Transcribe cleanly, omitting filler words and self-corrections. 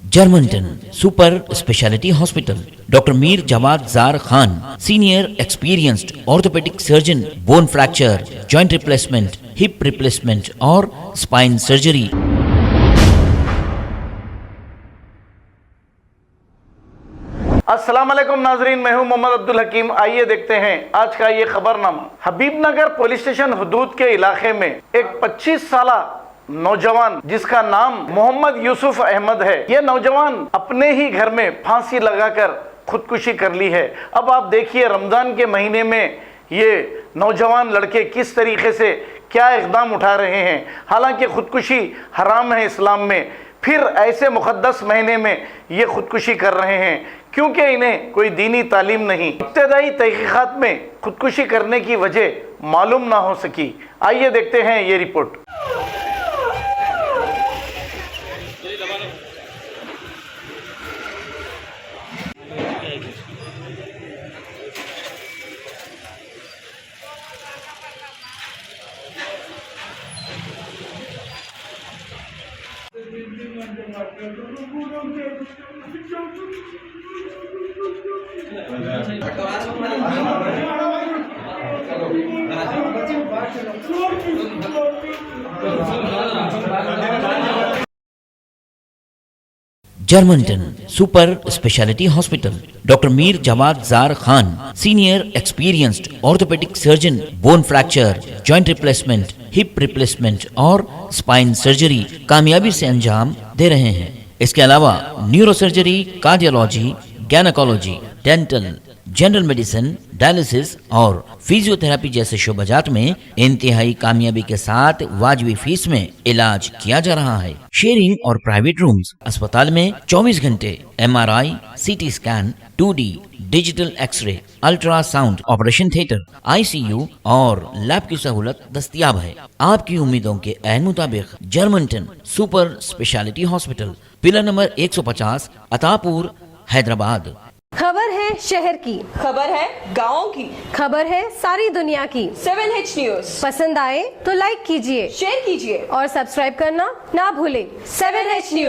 Germanton super speciality hospital, doctor Mir Jawad jar Khan, senior experienced orthopaedic surgeon, bone fracture, joint replacement, hip replacement और spine surgery. अस्सलाम वालेकुम नाजरीन, मैं हूं मोहम्मद अब्दुल हकीम। आइए देखते हैं आज का ये खबरनामा। हबीबनगर पुलिस स्टेशन हदूद के इलाके में एक 25 साला नौजवान जिसका नाम मोहम्मद यूसुफ अहमद है, यह नौजवान अपने ही घर में फांसी लगाकर खुदकुशी कर ली है। अब आप देखिए रमज़ान के महीने में ये नौजवान लड़के किस तरीके से क्या इक़दाम उठा रहे हैं। हालांकि खुदकुशी हराम है इस्लाम में, फिर ऐसे मुक़द्दस महीने में ये खुदकुशी कर रहे हैं क्योंकि इन्हें कोई दीनी तालीम नहीं। इब्तदाई तहक़ीक़ात में खुदकुशी करने की वजह मालूम ना हो सकी। आइए देखते हैं ये रिपोर्ट। जर्मनटन super speciality hospital, doctor Mir Jawad jar Khan, senior experienced orthopaedic surgeon, bone fracture, joint replacement, hip replacement और स्पाइन सर्जरी कामयाबी से अंजाम दे रहे हैं। इसके अलावा neuro surgery, cardiology, gynaecology, dental, general medicine, dialysis और फिजियोथेरेपी जैसे शोबाजात में इंतहाई कामयाबी के साथ वाजबी फीस में इलाज किया जा रहा है। शेयरिंग और प्राइवेट रूम्स, अस्पताल में 24 घंटे MRI, CT scan, 2D digital x-ray, ultrasound, operation theatre, ICU और लैब की सहूलत दस्तयाब है। आपकी उम्मीदों के ऐन मुताबिक Germanton super speciality hospital, pillar number 150, Attapur, Hyderabad. खबर है शहर की, खबर है गाँव की, खबर है सारी दुनिया की। 7H न्यूज पसंद आए तो लाइक कीजिए, शेयर कीजिए और सब्सक्राइब करना ना भूलें। 7H news.